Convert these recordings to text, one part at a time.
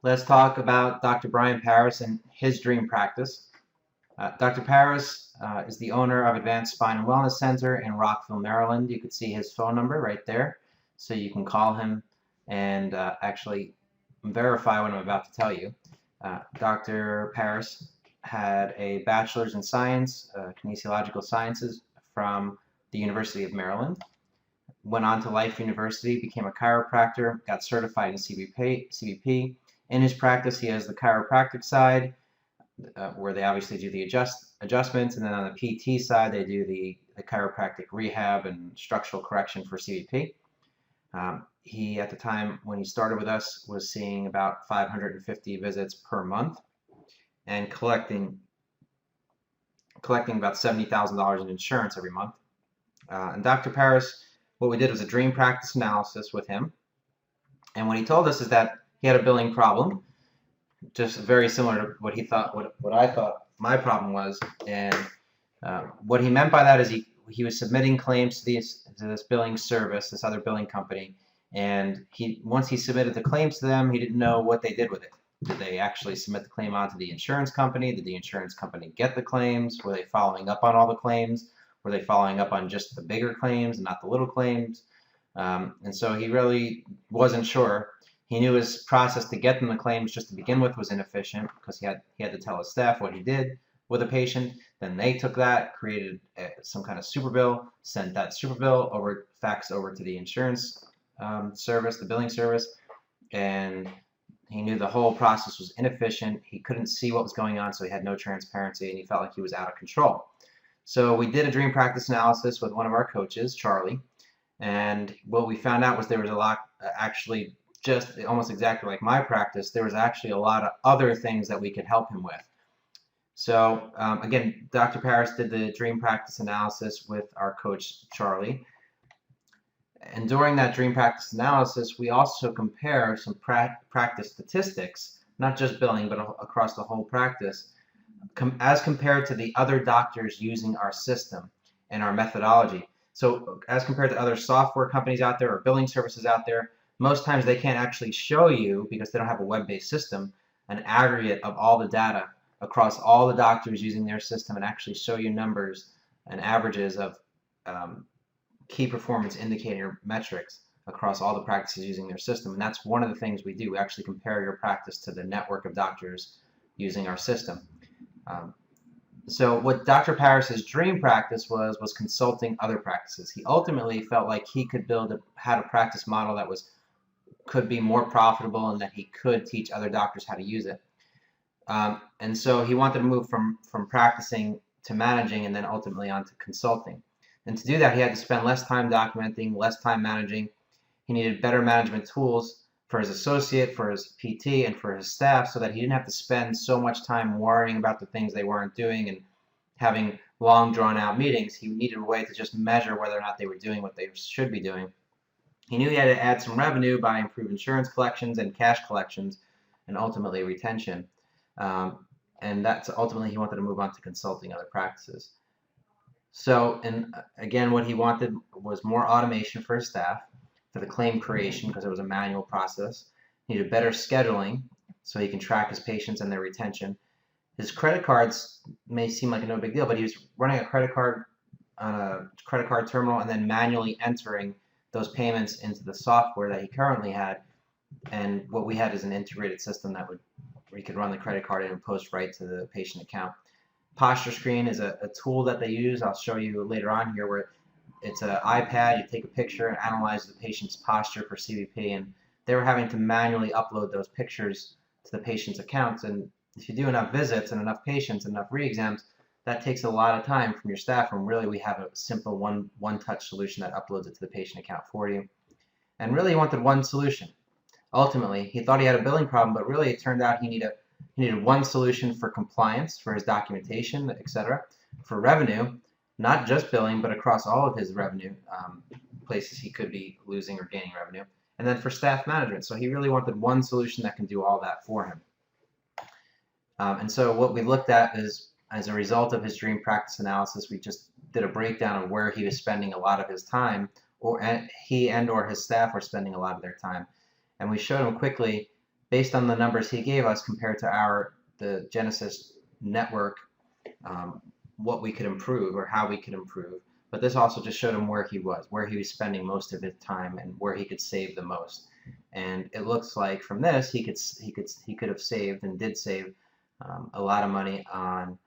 Let's talk about Dr. Brian Paris and his dream practice. Dr. Paris is the owner of Advanced Spine and Wellness Center in Rockville, Maryland. You can see his phone number right there, so you can call him and actually verify what I'm about to tell you. Dr. Paris had a bachelor's in science, kinesiological sciences from the University of Maryland. Went on to Life University, became a chiropractor, got certified in CBP. In his practice, he has the chiropractic side, where they obviously do the adjustments, and then on the PT side, they do the chiropractic rehab and structural correction for CBP. He, at the time when he started with us, was seeing about 550 visits per month and collecting about $70,000 in insurance every month. And Dr. Paris, what we did was a dream practice analysis with him. And what he told us is that he had a billing problem, just very similar to what he thought, what I thought my problem was. And what he meant by that is he was submitting claims to this billing service, this other billing company, and once he submitted the claims to them, he didn't know what they did with it. Did they actually submit the claim onto the insurance company? Did the insurance company get the claims? Were they following up on all the claims? Were they following up on just the bigger claims and not the little claims? And so he really wasn't sure. He knew his process to get them the claims just to begin with was inefficient because he had to tell his staff what he did with a patient. Then they took that, created some kind of super bill, sent that super bill faxed over to the insurance service, the billing service, and he knew the whole process was inefficient. He couldn't see what was going on, so he had no transparency, and he felt like he was out of control. So we did a dream practice analysis with one of our coaches, Charlie, and what we found out was there was a lot, actually just almost exactly like my practice, there was actually a lot of other things that we could help him with. So again, Dr. Paris did the dream practice analysis with our coach, Charlie. And during that dream practice analysis, we also compare some practice statistics, not just billing, but across the whole practice, as compared to the other doctors using our system and our methodology. So as compared to other software companies out there or billing services out there, most times they can't actually show you, because they don't have a web-based system, an aggregate of all the data across all the doctors using their system and actually show you numbers and averages of key performance indicator metrics across all the practices using their system. And that's one of the things we do. We actually compare your practice to the network of doctors using our system. So what Dr. Paris's dream practice was consulting other practices. He ultimately felt like he could had a practice model that could be more profitable and that he could teach other doctors how to use it. And so he wanted to move from practicing to managing and then ultimately on to consulting. And to do that, he had to spend less time documenting, less time managing. He needed better management tools for his associate, for his PT, and for his staff so that he didn't have to spend so much time worrying about the things they weren't doing and having long, drawn-out meetings. He needed a way to just measure whether or not they were doing what they should be doing. He knew he had to add some revenue by improved insurance collections and cash collections and ultimately retention. And that's ultimately he wanted to move on to consulting other practices. So, and again, what he wanted was more automation for his staff, for the claim creation, because it was a manual process. He needed better scheduling so he can track his patients and their retention. His credit cards may seem like no big deal, but he was running a credit card on a credit card terminal and then manually entering those payments into the software that he currently had. And what we had is an integrated system where he could run the credit card in and post right to the patient account. Posture Screen is a tool that they use. I'll show you later on here, where it's an iPad. You take a picture and analyze the patient's posture for CBP, and they were having to manually upload those pictures to the patient's accounts. And if you do enough visits and enough patients and enough re-exams, that takes a lot of time from your staff, and really we have a simple one-touch solution that uploads it to the patient account for you. And really he wanted one solution. Ultimately, he thought he had a billing problem, but really it turned out he needed one solution for compliance, for his documentation, etc., for revenue, not just billing, but across all of his revenue places he could be losing or gaining revenue, and then for staff management. So he really wanted one solution that can do all that for him. And so what we looked at is, as a result of his dream practice analysis, we just did a breakdown of where he was spending a lot of his time, or he and/or his staff were spending a lot of their time. And we showed him quickly based on the numbers he gave us compared to the Genesis network, what we could improve or how we could improve. But this also just showed him where he was spending most of his time and where he could save the most. And it looks like from this he could have saved and did save a lot of money on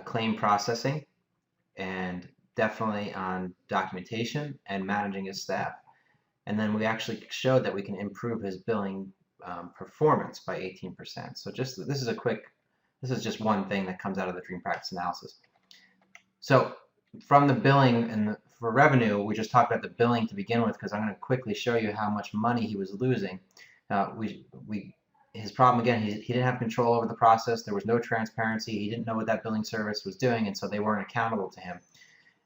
claim processing, and definitely on documentation and managing his staff. And then we actually showed that we can improve his billing performance by 18%. So this is just one thing that comes out of the dream practice analysis. So from the billing and for revenue, we just talked about the billing to begin with, because I'm going to quickly show you how much money he was losing. His problem, again, he didn't have control over the process. There was no transparency. He didn't know what that billing service was doing, and so they weren't accountable to him.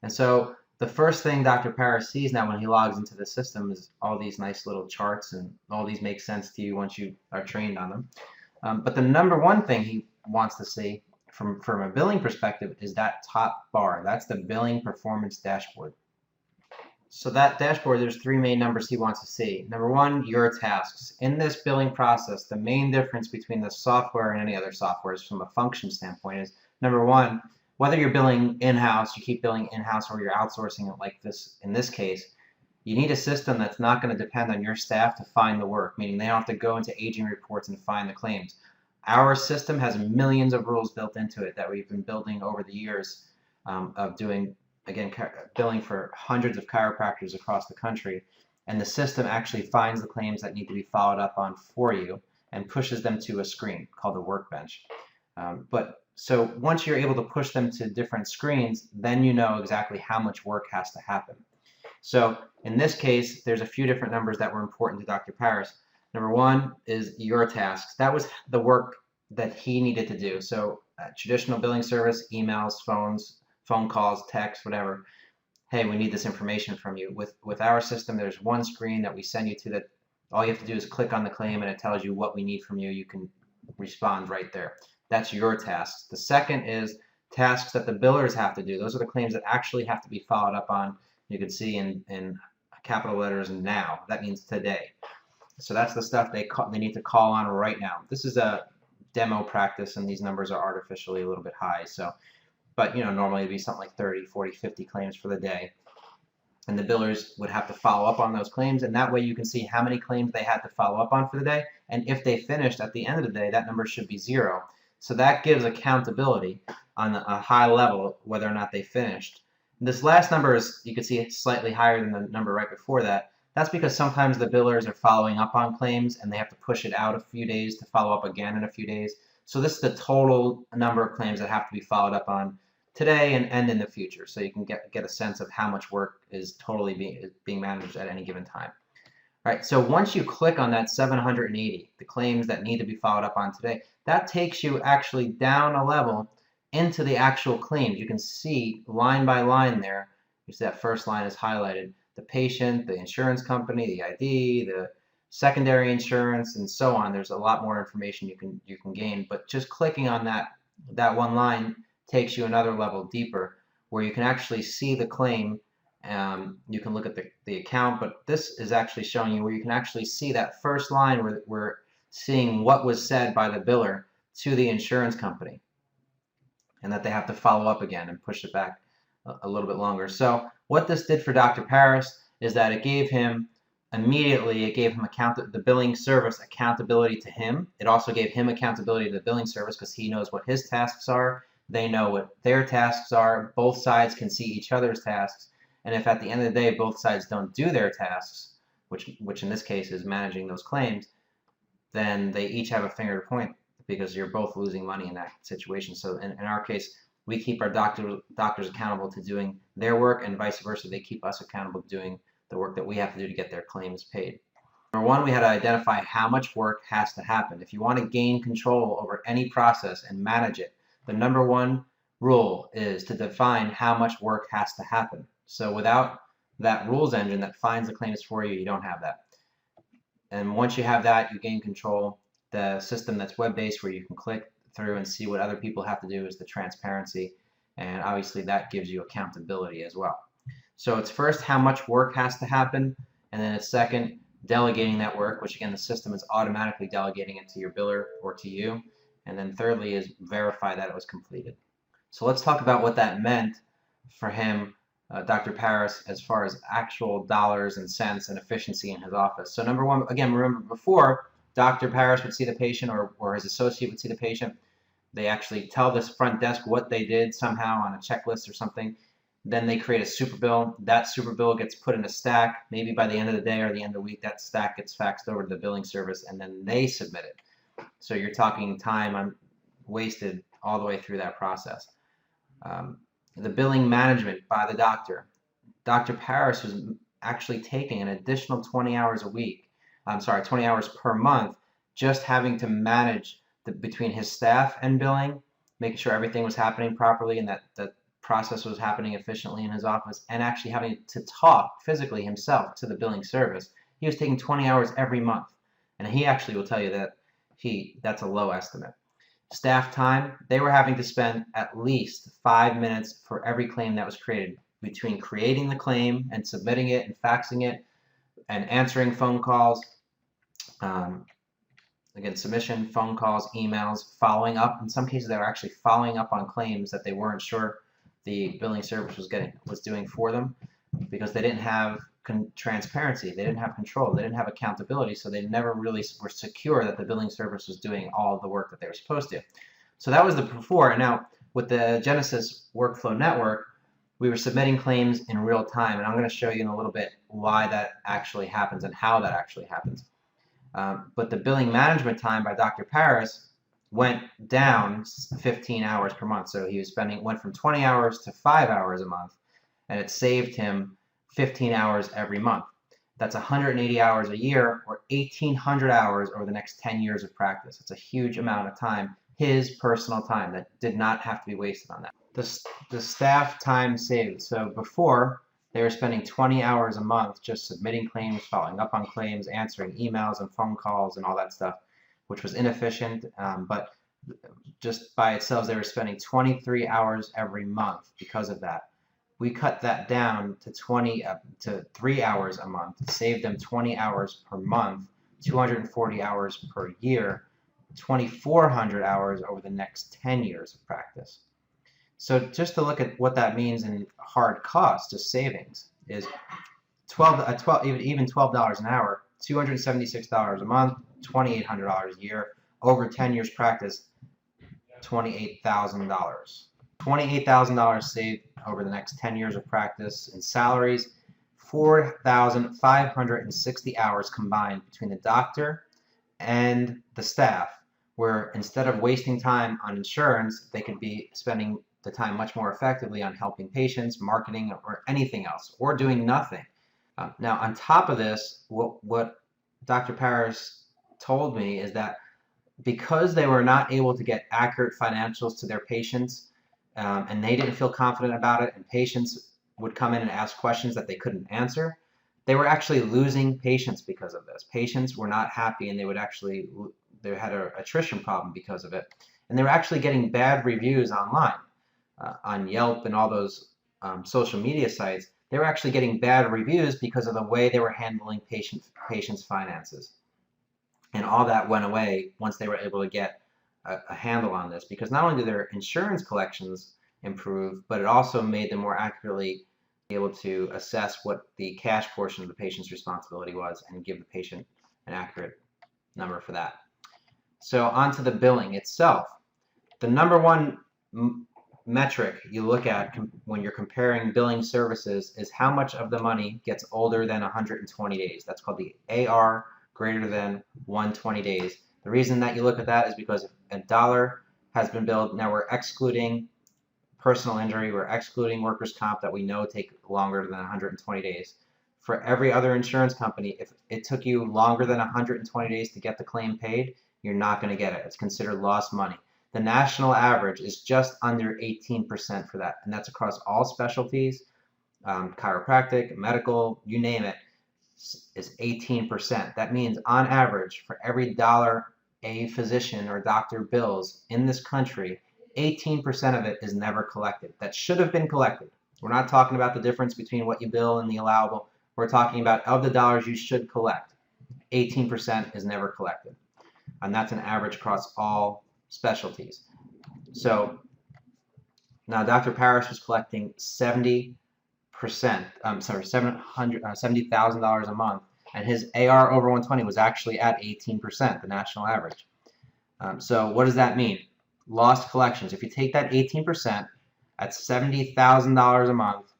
And so the first thing Dr. Paris sees now when he logs into the system is all these nice little charts, and all these make sense to you once you are trained on them. But the number one thing he wants to see from a billing perspective is that top bar. That's the billing performance dashboard. So that dashboard, there's three main numbers he wants to see. Number one, your tasks. In this billing process, the main difference between the software and any other softwares from a function standpoint is, number one, whether you're billing in-house, you keep billing in-house, or you're outsourcing it like this, in this case, you need a system that's not going to depend on your staff to find the work, meaning they don't have to go into aging reports and find the claims. Our system has millions of rules built into it that we've been building over the years of doing, again, billing for hundreds of chiropractors across the country. And the system actually finds the claims that need to be followed up on for you and pushes them to a screen called a workbench. So once you're able to push them to different screens, then you know exactly how much work has to happen. So in this case, there's a few different numbers that were important to Dr. Paris. Number one is your tasks. That was the work that he needed to do. So traditional billing service, emails, phone calls, text, whatever. Hey, we need this information from you. With our system, there's one screen that we send you to that all you have to do is click on the claim and it tells you what we need from you. You can respond right there. That's your tasks. The second is tasks that the billers have to do. Those are the claims that actually have to be followed up on. You can see in capital letters now. That means today. So that's the stuff they need to call on right now. This is a demo practice, and these numbers are artificially a little bit high. But normally it'd be something like 30, 40, 50 claims for the day. And the billers would have to follow up on those claims, and that way you can see how many claims they had to follow up on for the day. And if they finished at the end of the day, that number should be 0. So that gives accountability on a high level whether or not they finished. This last number is, you can see, slightly higher than the number right before that. That's because sometimes the billers are following up on claims and they have to push it out a few days to follow up again in a few days. So this is the total number of claims that have to be followed up on today and in the future. So you can get a sense of how much work is totally being managed at any given time. All right, so once you click on that 780, the claims that need to be followed up on today, that takes you actually down a level into the actual claims. You can see line by line there. You see that first line is highlighted. The patient, the insurance company, the ID, the secondary insurance, and so on. There's a lot more information you can gain, but just clicking on that one line takes you another level deeper, where you can actually see the claim. You can look at the account, but this is actually showing you where you can actually see that first line where we're seeing what was said by the biller to the insurance company, and that they have to follow up again and push it back a little bit longer. So what this did for Dr. Paris is that it gave him the billing service accountability to him. It also gave him accountability to the billing service because he knows what his tasks are. They know what their tasks are. Both sides can see each other's tasks. And if at the end of the day both sides don't do their tasks, which in this case is managing those claims, then they each have a finger to point, because you're both losing money in that situation. So in our case, we keep our doctors accountable to doing their work, and vice versa. They keep us accountable to doing the work that we have to do to get their claims paid. Number one, we had to identify how much work has to happen. If you want to gain control over any process and manage it, the number one rule is to define how much work has to happen. So without that rules engine that finds the claims for you, you don't have that. And once you have that, you gain control. The system that's web-based, where you can click through and see what other people have to do, is the transparency. And obviously that gives you accountability as well. So it's first how much work has to happen, and then it's second delegating that work, which again the system is automatically delegating it to your biller or to you. And then thirdly is verify that it was completed. So let's talk about what that meant for him, Dr. Paris, as far as actual dollars and cents and efficiency in his office. So number one, again, remember before Dr. Paris would see the patient or his associate would see the patient, they actually tell this front desk what they did somehow on a checklist or something. Then they create a super bill. That super bill gets put in a stack. Maybe by the end of the day or the end of the week, that stack gets faxed over to the billing service, and then they submit it. So you're talking time wasted all the way through that process. The billing management by the doctor. Dr. Paris was actually taking an additional 20 hours a week. 20 hours per month, just having to manage between his staff and billing, making sure everything was happening properly and that the process was happening efficiently in his office, and actually having to talk physically himself to the billing service. He was taking 20 hours every month, and he actually will tell you that that's a low estimate. Staff time, they were having to spend at least 5 minutes for every claim that was created, between creating the claim and submitting it and faxing it and answering phone calls. Again, submission, phone calls, emails, following up. In some cases, they were actually following up on claims that they weren't sure the billing service was doing for them, because they didn't have transparency, they didn't have control, they didn't have accountability, so they never really were secure that the billing service was doing all of the work that they were supposed to. So that was the before. And now with the Genesis Workflow Network, we were submitting claims in real time, and I'm going to show you in a little bit why that actually happens and how that actually happens. But the billing management time by Dr. Paris went down 15 hours per month. So he went from 20 hours to 5 hours a month, and it saved him 15 hours every month. That's 180 hours a year, or 1,800 hours over the next 10 years of practice. It's a huge amount of time, his personal time, that did not have to be wasted on that. The staff time saved. So before, they were spending 20 hours a month just submitting claims, following up on claims, answering emails and phone calls and all that stuff, which was inefficient. But just by itself, they were spending 23 hours every month because of that. We cut that down to 3 hours a month, saved them 20 hours per month, 240 hours per year, 2,400 hours over the next 10 years of practice. So just to look at what that means in hard cost, just savings, is even $12 an hour, $276 a month, $2,800 a year, over 10 years practice, $28,000. $28,000 saved over the next 10 years of practice in salaries, 4,560 hours combined between the doctor and the staff, where instead of wasting time on insurance, they could be spending the time much more effectively on helping patients, marketing, or anything else, or doing nothing. Now, on top of this, what Dr. Paris told me is that because they were not able to get accurate financials to their patients, and they didn't feel confident about it, and patients would come in and ask questions that they couldn't answer, they were actually losing patients because of this. Patients were not happy, and they had an attrition problem because of it. And they were actually getting bad reviews online, on Yelp and all those social media sites. They were actually getting bad reviews because of the way they were handling patients' finances. And all that went away once they were able to get a handle on this, because not only did their insurance collections improve, but it also made them more accurately able to assess what the cash portion of the patient's responsibility was and give the patient an accurate number for that. So on to the billing itself. The number one metric you look at when you're comparing billing services is how much of the money gets older than 120 days. That's called the AR greater than 120 days. The reason that you look at that is because if a dollar has been billed, now we're excluding personal injury, we're excluding workers' comp that we know take longer than 120 days. For every other insurance company, if it took you longer than 120 days to get the claim paid, you're not going to get it. It's considered lost money. The national average is just under 18% for that, and that's across all specialties, chiropractic, medical, you name it, is 18%. That means on average, for every dollar a physician or doctor bills in this country, 18% of it is never collected. That should have been collected. We're not talking about the difference between what you bill and the allowable. We're talking about of the dollars you should collect. 18% is never collected. And that's an average across all specialties. So now Dr. Parrish was collecting $70,000 a month, and his AR over 120 was actually at 18%, the national average. So what does that mean? Lost collections. If you take that 18% at $70,000 a month,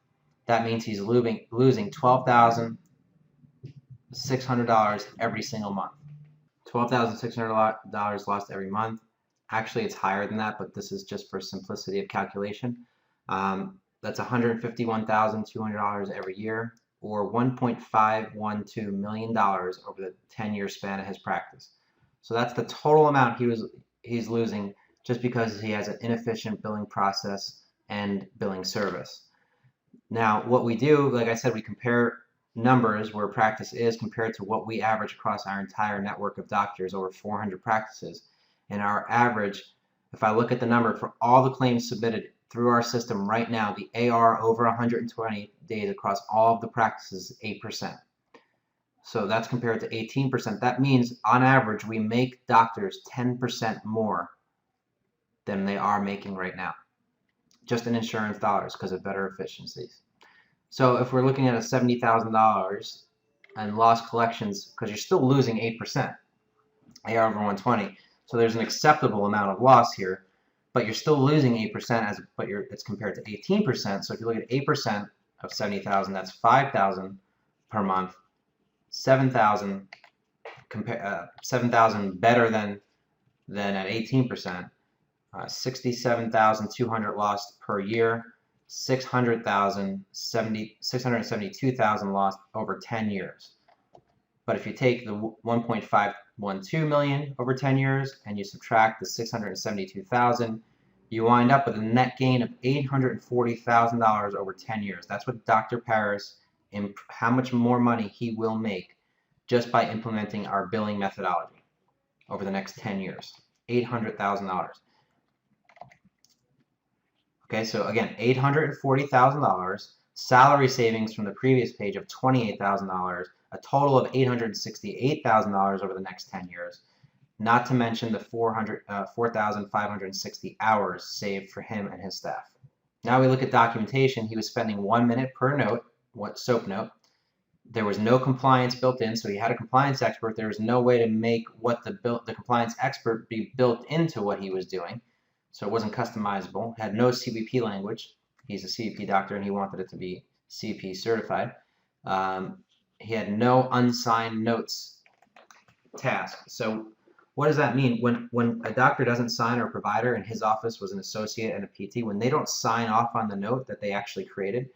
that means he's losing $12,600 every single month. $12,600 lost every month. Actually, it's higher than that, but this is just for simplicity of calculation. That's $151,200 every year, or $1.512 million over the 10-year span of his practice. So that's the total amount he's losing just because he has an inefficient billing process and billing service. Now, what we do, like I said, we compare numbers where practice is compared to what we average across our entire network of doctors, over 400 practices. And our average, if I look at the number for all the claims submitted through our system right now, the AR over 120 days across all of the practices is 8%. So that's compared to 18%. That means on average we make doctors 10% more than they are making right now, just in insurance dollars because of better efficiencies. So if we're looking at a $70,000 and lost collections, because you're still losing 8%, AR over 120, so there's an acceptable amount of loss here, but you're still losing 8%, it's compared to 18%. So if you look at 8% of 70,000, that's 5,000 per month, 7,000 better than at 18%, 67,200 lost per year, 672,000 lost over 10 years. But if you take the 1.512 million over 10 years and you subtract the 672,000, you wind up with a net gain of $840,000 over 10 years. That's what Dr. Parrish, how much more money he will make just by implementing our billing methodology over the next 10 years. $800,000. Okay, so again, $840,000, salary savings from the previous page of $28,000, a total of $868,000 over the next 10 years, not to mention the 4,560 hours saved for him and his staff. Now we look at documentation. He was spending 1 minute per note, SOAP note. There was no compliance built in, so he had a compliance expert. There was no way to make what the compliance expert be built into what he was doing. So it wasn't customizable. Had no CBP language. He's a CBP doctor and he wanted it to be CBP certified. He had no unsigned notes task. So what does that mean? When a doctor doesn't sign, or a provider in his office was an associate and a PT, when they don't sign off on the note that they actually created,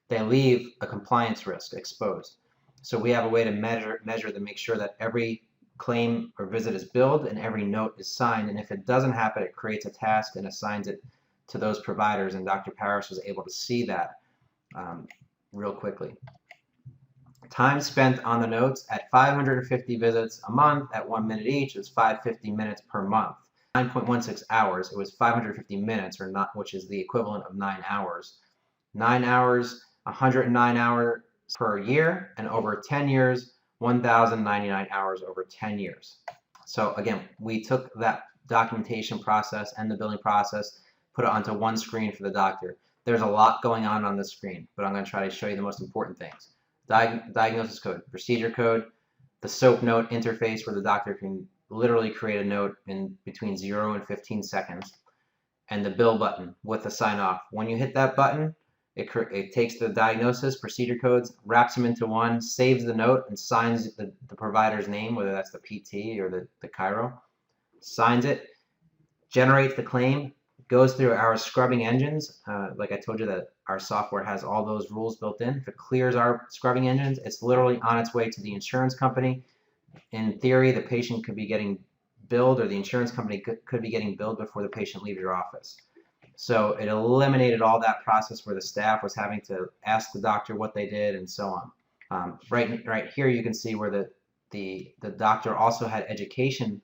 they leave a compliance risk exposed. So we have a way to measure to make sure that every claim or visit is billed and every note is signed, and if it doesn't happen, it creates a task and assigns it to those providers, and Dr. Parrish was able to see that real quickly. Time spent on the notes at 550 visits a month at 1 minute each is 550 minutes per month. 9.16 hours, it was 550 minutes, or not, which is the equivalent of 9 hours. 9 hours, 109 hours per year, and over 10 years, 1,099 hours over 10 years. So again, we took that documentation process and the billing process, put it onto one screen for the doctor. There's a lot going on this screen, but I'm going to try to show you the most important things. Diagnosis code, procedure code, the SOAP note interface where the doctor can literally create a note in between 0 and 15 seconds, and the bill button with the sign off. When you hit that button, it takes the diagnosis, procedure codes, wraps them into one, saves the note, and signs the provider's name, whether that's the PT or the chiro, signs it, generates the claim, goes through our scrubbing engines. Like I told you, that our software has all those rules built in. If it clears our scrubbing engines, it's literally on its way to the insurance company. In theory, the patient could be getting billed, or the insurance company could be getting billed before the patient leaves your office. So it eliminated all that process where the staff was having to ask the doctor what they did and so on. Right here you can see where the doctor also had education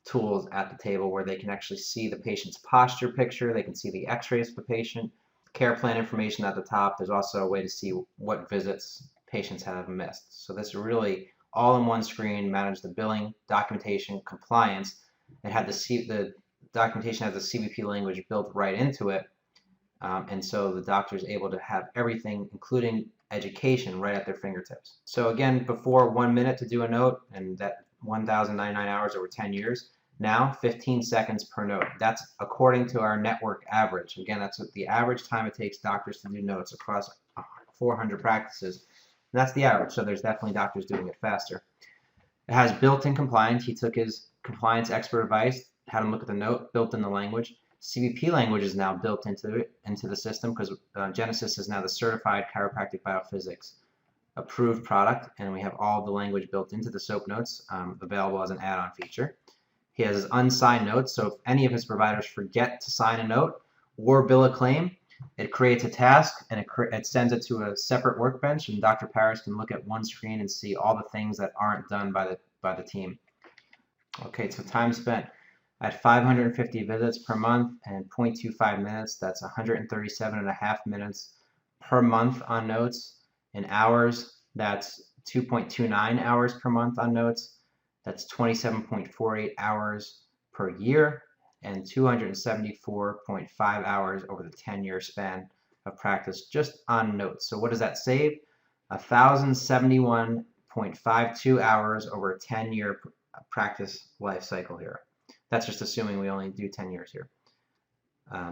tools at the table where they can actually see the patient's posture picture, they can see the x-rays of the patient, care plan information at the top. There's also a way to see what visits patients have missed. So this really all in one screen, manage the billing, documentation, compliance. It had the documentation has the CVP language built right into it. And so the doctor is able to have everything, including education, right at their fingertips. So again, before 1 minute to do a note, and that 1,099 hours over 10 years. Now 15 seconds per note. That's according to our network average. Again, that's what the average time it takes doctors to do notes across 400 practices. And that's the average, so there's definitely doctors doing it faster. It has built-in compliance. He took his compliance expert advice, had him look at the note, built in the language. CVP language is now built into the system because Genesis is now the certified chiropractic biophysics approved product, and we have all the language built into the SOAP notes, available as an add-on feature. He has his unsigned notes, so if any of his providers forget to sign a note or bill a claim, it creates a task and it sends it to a separate workbench, and Dr. Paris can look at one screen and see all the things that aren't done by the team. Okay, so time spent at 550 visits per month and 0.25 minutes. That's 137.5 minutes per month on notes. In hours, that's 2.29 hours per month on notes. That's 27.48 hours per year and 274.5 hours over the 10-year span of practice just on notes. So what does that save? 1,071.52 hours over a 10-year practice life cycle here. That's just assuming we only do 10 years here.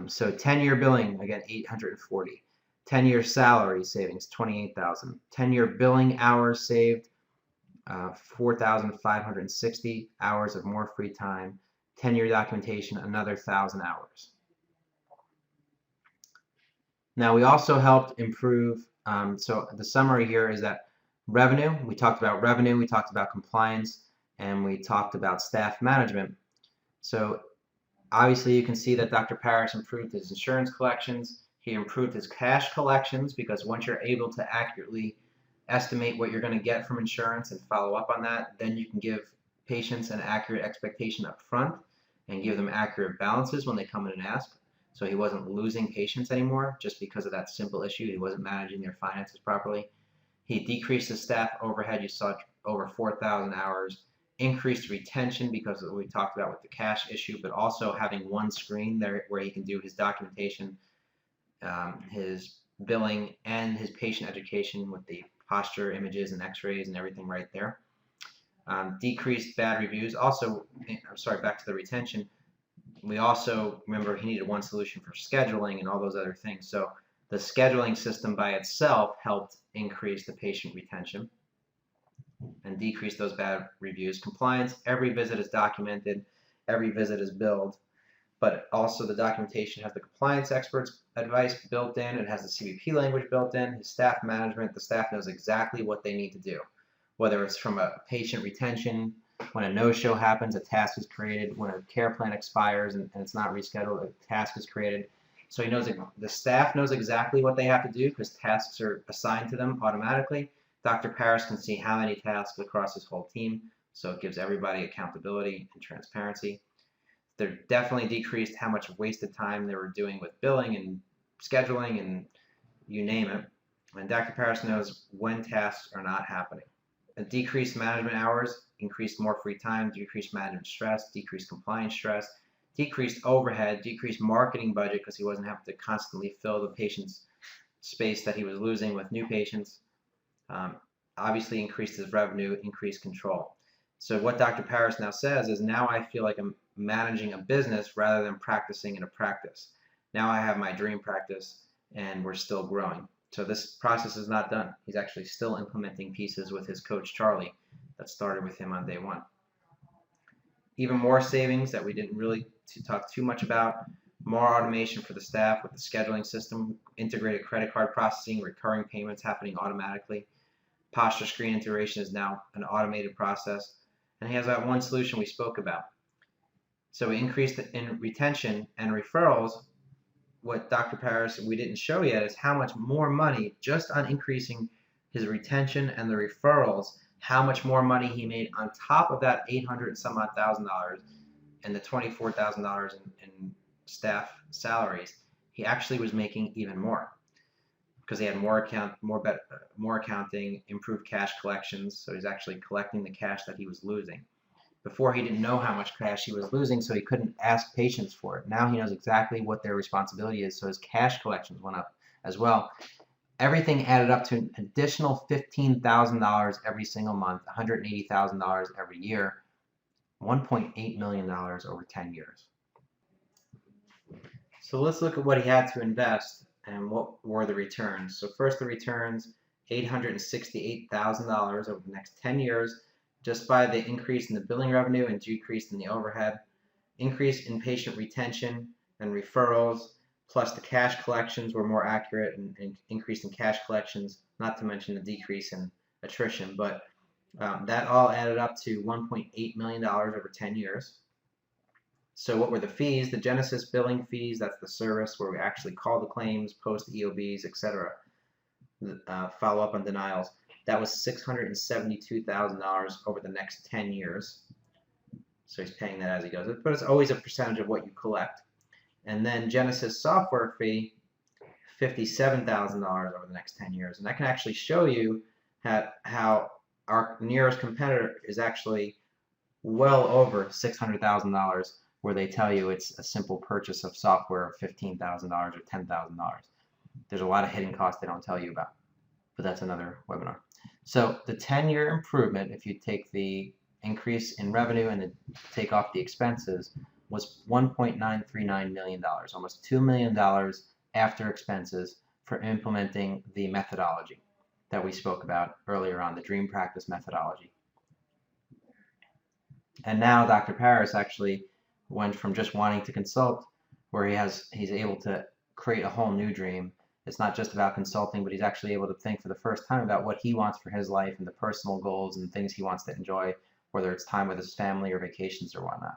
So 10-year billing, again, 840. 10-year salary savings, 28,000. 10-year billing hours saved, 4,560 hours of more free time. 10-year documentation, another 1,000 hours. Now we also helped improve, so the summary here is that revenue, we talked about revenue, we talked about compliance, and we talked about staff management. So obviously you can see that Dr. Paris improved his insurance collections. He improved his cash collections because once you're able to accurately estimate what you're going to get from insurance and follow up on that, then you can give patients an accurate expectation up front and give them accurate balances when they come in and ask. So he wasn't losing patients anymore just because of that simple issue. He wasn't managing their finances properly. He decreased his staff overhead. You saw over 4,000 hours. Increased retention because of what we talked about with the cash issue, but also having one screen there where he can do his documentation, his billing, and his patient education with the posture images and x-rays and everything right there. Decreased bad reviews. Also, I'm sorry, back to the retention. We also, remember, he needed one solution for scheduling and all those other things. So the scheduling system by itself helped increase the patient retention and decrease those bad reviews. Compliance, every visit is documented, every visit is billed, but also the documentation has the compliance experts advice built in, it has the CVP language built in, his staff management, the staff knows exactly what they need to do. Whether it's from a patient retention, when a no-show happens, a task is created, when a care plan expires and it's not rescheduled, a task is created. So he knows, the staff knows exactly what they have to do because tasks are assigned to them automatically. Dr. Paris can see how many tasks across his whole team, so it gives everybody accountability and transparency. They're definitely decreased how much wasted time they were doing with billing and scheduling and you name it. And Dr. Paris knows when tasks are not happening. A decreased management hours, increased more free time, decreased management stress, decreased compliance stress, decreased overhead, decreased marketing budget because he wasn't having to constantly fill the patient's space that he was losing with new patients. Obviously increased his revenue, increased control. So what Dr. Paris now says is, now I feel like I'm managing a business rather than practicing in a practice. Now I have my dream practice and we're still growing. So this process is not done. He's actually still implementing pieces with his coach Charlie that started with him on day one. Even more savings that we didn't really talk too much about. More automation for the staff with the scheduling system, integrated credit card processing, recurring payments happening automatically. Posture screen integration is now an automated process. And he has that one solution we spoke about. So we increased in retention and referrals. What Dr. Paris, we didn't show yet, is how much more money, just on increasing his retention and the referrals, how much more money he made on top of that $800 and some odd thousand and the $24,000 in staff salaries. He actually was making even more. because he had more accounting, improved cash collections. So he's actually collecting the cash that he was losing. Before, he didn't know how much cash he was losing, so he couldn't ask patients for it. Now he knows exactly what their responsibility is, so his cash collections went up as well. Everything added up to an additional $15,000 every single month, $180,000 every year, $1.8 million over 10 years. So let's look at what he had to invest and what were the returns. So first, the returns, $868,000 over the next 10 years, just by the increase in the billing revenue and decrease in the overhead, increase in patient retention and referrals, plus the cash collections were more accurate and increase in cash collections, not to mention the decrease in attrition. But that all added up to $1.8 million over 10 years. So what were the fees? The Genesis billing fees, that's the service where we actually call the claims, post EOBs, etc., follow up on denials. That was $672,000 over the next 10 years. So he's paying that as he goes. But it's always a percentage of what you collect. And then Genesis software fee, $57,000 over the next 10 years. And that can actually show you how our nearest competitor is actually well over $600,000, where they tell you it's a simple purchase of software of $15,000 or $10,000. There's a lot of hidden costs they don't tell you about, but that's another webinar. So the 10-year improvement, if you take the increase in revenue and then take off the expenses, was $1.939 million, almost $2 million after expenses for implementing the methodology that we spoke about earlier on, the dream practice methodology. And now Dr. Paris actually went from just wanting to consult, where he's able to create a whole new dream. It's not just about consulting, but he's actually able to think for the first time about what he wants for his life and the personal goals and things he wants to enjoy, whether it's time with his family or vacations or whatnot.